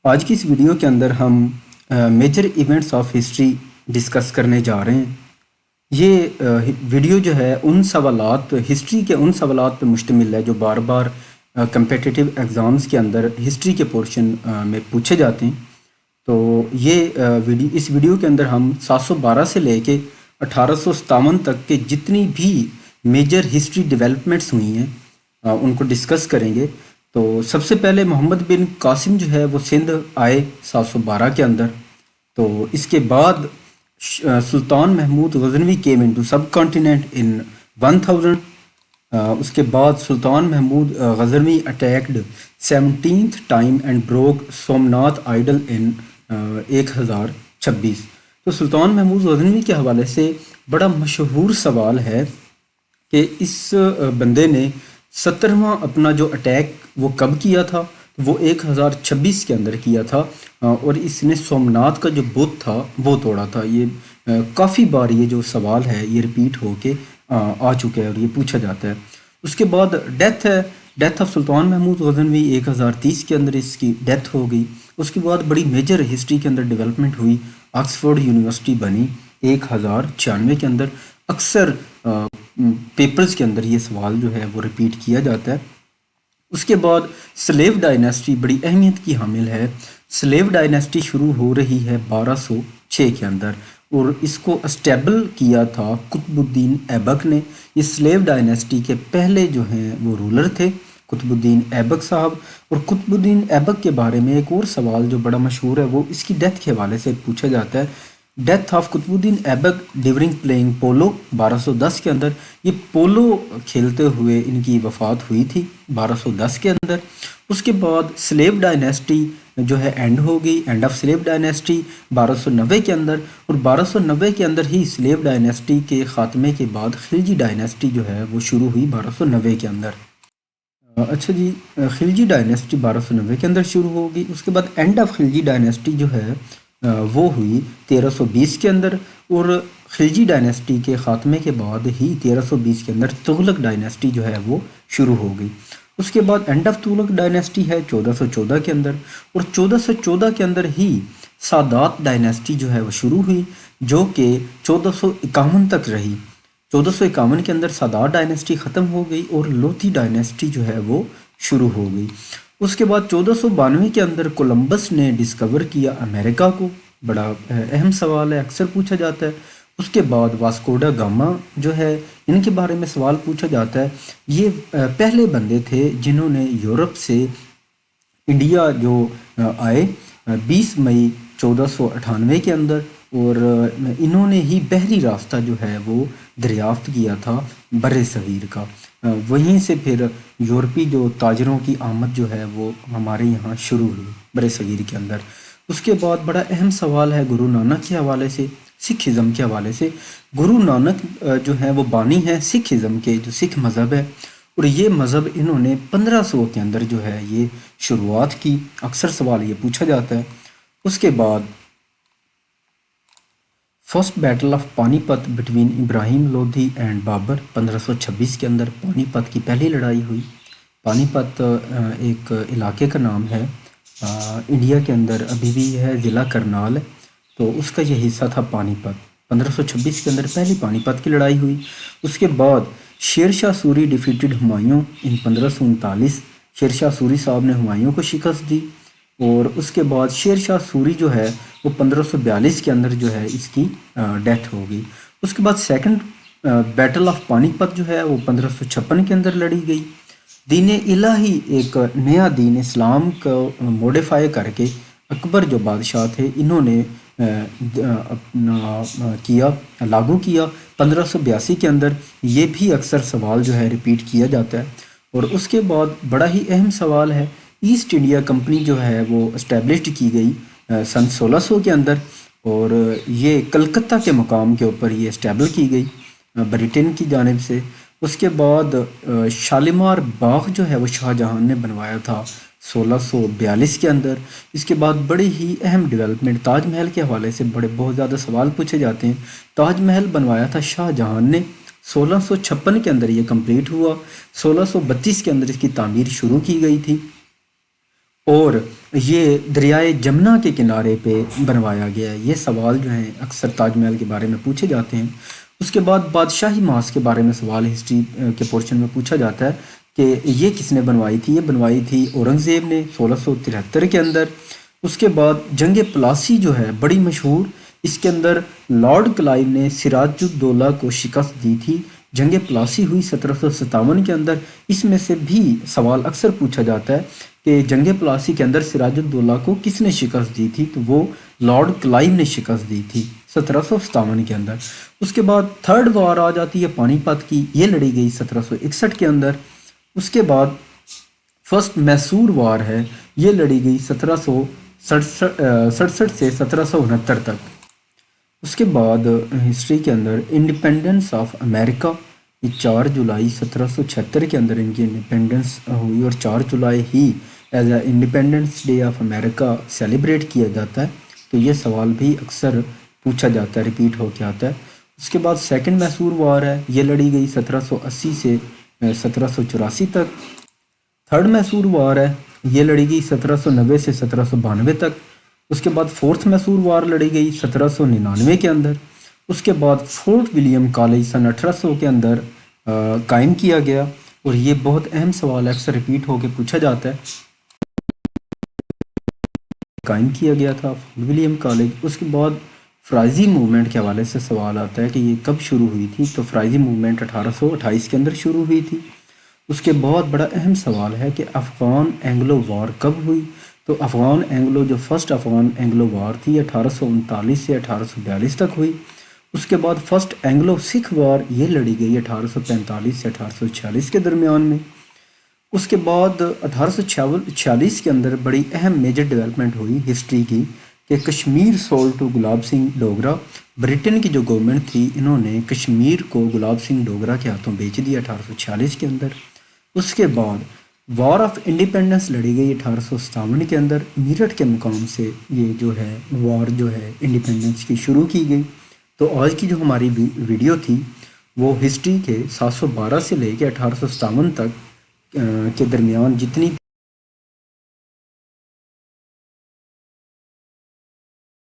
آج کی اس ویڈیو کے اندر ہم major events of history discuss کرنے جا رہے ہیں۔ یہ ویڈیو جو ہے ہسٹری کے ان سوالات پہ مشتمل ہے جو بار بار کمپیٹیٹیو ایگزامز کے اندر ہسٹری کے پورشن میں پوچھے جاتے ہیں۔ تو اس ویڈیو کے اندر ہم 712 سے لے کے 1857 تک کے جتنی بھی میجر ہسٹری ڈیولپمنٹس ہوئی ہیں ان کو ڈسکس کریں گے۔ تو سب سے پہلے محمد بن قاسم جو ہے وہ سندھ آئے 712 کے اندر۔ تو اس کے بعد Sultan Mahmud Ghaznavi came into subcontinent in 1000۔ اس کے بعد Sultan Mahmud Ghaznavi attacked 17th time and broke Somnath idol in 1026۔ تو سلطان محمود غزنوی کے حوالے سے بڑا مشہور سوال ہے کہ اس بندے نے 17واں اپنا جو اٹیک وہ کب کیا تھا؟ وہ 1026 کے اندر کیا تھا، اور اس نے سومناتھ کا جو بت تھا وہ توڑا تھا۔ یہ کافی بار یہ جو سوال ہے یہ ریپیٹ ہو کے آ چکا ہے اور یہ پوچھا جاتا ہے۔ اس کے بعد ڈیتھ آف سلطان محمود غزنوی 1030 کے اندر اس کی ڈیتھ ہو گئی۔ اس کے بعد بڑی میجر ہسٹری کے اندر ڈیولپمنٹ ہوئی، آکسفورڈ یونیورسٹی بنی 1096 کے اندر۔ اکثر پیپرز کے اندر یہ سوال جو ہے وہ ریپیٹ کیا جاتا ہے۔ اس کے بعد سلیو ڈائنیسٹی بڑی اہمیت کی حامل ہے۔ سلیو ڈائنیسٹی شروع ہو رہی ہے 1206 کے اندر، اور اس کو اسٹیبل کیا تھا قطب الدین ایبک نے۔ یہ سلیو ڈائنیسٹی کے پہلے جو ہیں وہ رولر تھے قطب الدین ایبک صاحب۔ اور قطب الدین ایبک کے بارے میں ایک اور سوال جو بڑا مشہور ہے وہ اس کی ڈیتھ کے حوالے سے پوچھا جاتا ہے۔ Death of Qutub Uddin Aibak during playing polo 1210 کے اندر۔ یہ پولو کھیلتے ہوئے ان کی وفات ہوئی تھی 1210 کے اندر۔ اس کے بعد سلیو ڈائنیسٹی جو ہے اینڈ ہو گئی، اینڈ آف سلیو ڈائنیسٹی 1290 کے اندر۔ اور 1290 کے اندر ہی سلیو ڈائنیسٹی کے خاتمے کے بعد خلجی ڈائنیسٹی جو ہے وہ شروع ہوئی 1290 کے اندر۔ اچھا جی، خلجی ڈائنیسٹی 1290 کے اندر شروع ہو گئی۔ اس کے بعد اینڈ آف خلجی ڈائنیسٹی جو ہے وہ ہوئی 1320 کے اندر، اور خلجی ڈائنیسٹی کے خاتمے کے بعد ہی 1320 کے اندر تغلق ڈائنیسٹی جو ہے وہ شروع ہو گئی۔ اس کے بعد اینڈ آف تغلق ڈائنیسٹی ہے 1414 کے اندر، اور 1414 کے اندر ہی سادات ڈائنیسٹی جو ہے وہ شروع ہوئی جو کہ 1451 تک رہی۔ 1451 کے اندر سادات ڈائنیسٹی ختم ہو گئی اور لوتھی ڈائنیسٹی جو ہے وہ شروع ہو گئی۔ اس کے بعد 1492 کے اندر کولمبس نے ڈسکور کیا امریکہ کو، بڑا اہم سوال ہے، اکثر پوچھا جاتا ہے۔ اس کے بعد واسکو دا گاما جو ہے ان کے بارے میں سوال پوچھا جاتا ہے۔ یہ پہلے بندے تھے جنہوں نے یورپ سے انڈیا جو آئے 20 مئی 1498 کے اندر، اور انہوں نے ہی بحری راستہ جو ہے وہ دریافت کیا تھا بر صغیر کا۔ وہیں سے پھر یورپی جو تاجروں کی آمد جو ہے وہ ہمارے یہاں شروع ہوئی بر صغیر کے اندر۔ اس کے بعد بڑا اہم سوال ہے گرو نانک کے حوالے سے، سکھ ازم کے حوالے سے۔ گرو نانک جو ہے وہ بانی ہیں سکھ ازم کے، جو سکھ مذہب ہے، اور یہ مذہب انہوں نے 1500 کے اندر جو ہے یہ شروعات کی۔ اکثر سوال یہ پوچھا جاتا ہے۔ اس کے بعد فرسٹ بیٹل آف پانی پت between Ibrahim Lodhi and Babar 1526 کے اندر پانی پت کی پہلی لڑائی ہوئی۔ پانی پت ایک علاقے کا نام ہے انڈیا کے اندر، ابھی بھی ہے، ضلع کرنال ہے، تو اس کا یہ حصہ تھا پانی پت۔ 1526 کے اندر پہلی پانی پت کی لڑائی ہوئی۔ اس کے بعد شیر شاہ سوری ڈیفیٹڈ ہمایوں ان 1539۔ شیر شاہ سوری صاحب نے ہمایوں کو شکست دی، اور اس کے بعد شیر شاہ سوری جو ہے وہ 1542 کے اندر جو ہے اس کی ڈیتھ ہو گئی۔ اس کے بعد سیکنڈ بیٹل آف پانی پت جو ہے وہ 1556 کے اندر لڑی گئی۔ دین الہی ایک نیا دین اسلام کو موڈیفائی کر کے اکبر جو بادشاہ تھے انہوں نے لاگو کیا 1582 کے اندر۔ یہ بھی اکثر سوال جو ہے ریپیٹ کیا جاتا ہے۔ اور اس کے بعد بڑا ہی اہم سوال ہے، ایسٹ انڈیا کمپنی جو ہے وہ اسٹیبلشڈ کی گئی سن 1600 کے اندر، اور یہ کلکتہ کے مقام کے اوپر یہ اسٹیبل کی گئی بریٹن کی جانب سے۔ اس کے بعد شالیمار باغ جو ہے وہ شاہ جہان نے بنوایا تھا 1642 کے اندر۔ اس کے بعد بڑی ہی اہم ڈیولپمنٹ تاج محل کے حوالے سے بہت زیادہ سوال پوچھے جاتے ہیں۔ تاج محل بنوایا تھا شاہ جہان نے 1656 کے اندر، یہ کمپلیٹ ہوا۔ 1632 کے اندر اس کی تعمیر شروع کی گئی تھی۔ اور یہ دریائے جمنا کے کنارے پہ بنوایا گیا ہے۔ یہ سوال جو ہیں اکثر تاج محل کے بارے میں پوچھے جاتے ہیں۔ اس کے بعد بادشاہی ماس کے بارے میں سوال ہسٹری کے پورشن میں پوچھا جاتا ہے کہ یہ کس نے بنوائی تھی؟ یہ بنوائی تھی اورنگزیب نے 1673 کے اندر۔ اس کے بعد جنگ پلاسی جو ہے بڑی مشہور، اس کے اندر لارڈ کلائیو نے سراج الدولہ کو شکست دی تھی۔ جنگ پلاسی ہوئی 1757 کے اندر۔ اس میں سے بھی سوال اکثر پوچھا جاتا ہے کہ جنگ پلاسی کے اندر سراج الدولہ کو کس نے شکست دی تھی؟ تو وہ لارڈ کلائیو نے شکست دی تھی 1757 کے اندر۔ اس کے بعد تھرڈ وار آ جاتی ہے پانی پت کی، یہ لڑی گئی 1761 کے اندر۔ اس کے بعد فرسٹ میسور وار ہے، یہ لڑی گئی 1767 سے 1769 تک۔ اس کے بعد ہسٹری کے اندر انڈیپینڈنس آف امریکہ، یہ 4 جولائی 1776 کے اندر ان کی انڈیپینڈنس ہوئی، اور 4 جولائی ہی as a Independence Day of America celebrate کیا جاتا ہے۔ تو یہ سوال بھی اکثر پوچھا جاتا ہے، ریپیٹ ہو کے آتا ہے۔ اس کے بعد سیکنڈ میسور وار ہے، یہ لڑی گئی 1780 سے 1784 تک۔ تھرڈ میسور وار ہے، یہ لڑی گئی 1790 سے 1792 تک۔ اس کے بعد فورتھ میسور وار لڑی گئی 1799 کے اندر۔ اس کے بعد فورٹ ولیم کالج سن 1800 کے اندر قائم کیا گیا، اور یہ بہت اہم سوال ہے، اکثر ریپیٹ ہو کے پوچھا جاتا ہے۔ قائم کیا گیا تھا فورٹ ولیم کالج۔ اس کے بعد فرائضی موومنٹ کے حوالے سے سوال آتا ہے کہ یہ کب شروع ہوئی تھی؟ تو فرائضی موومنٹ 1828 کے اندر شروع ہوئی تھی۔ اس کے بعد بڑا اہم سوال ہے کہ افغان اینگلو وار کب ہوئی؟ تو افغان اینگلو جو فرسٹ افغان اینگلو وار تھی 1839 سے 1842 تک ہوئی۔ اس کے بعد فرسٹ اینگلو سکھ وار یہ لڑی گئی 1845 سے 1846 کے درمیان میں۔ اس کے بعد 1846 کے اندر بڑی اہم میجر ڈیولپمنٹ ہوئی ہسٹری کی کہ Kashmir sold to Gulab Singh Dogra. Britain کی جو گورنمنٹ تھی، انہوں نے کشمیر کو گلاب سنگھ ڈوگرا کے ہاتھوں بیچ دیا 1846 کے اندر۔ اس کے بعد وار آف انڈیپینڈنس لڑی گئی 1857 کے اندر۔ میرٹھ کے مقام سے یہ جو ہے وار جو ہے انڈیپینڈنس کی شروع کی گئی۔ تو آج کی جو ہماری ویڈیو تھی وہ ہسٹری کے 712 سے لے کے 1857 تک کے درمیان جتنی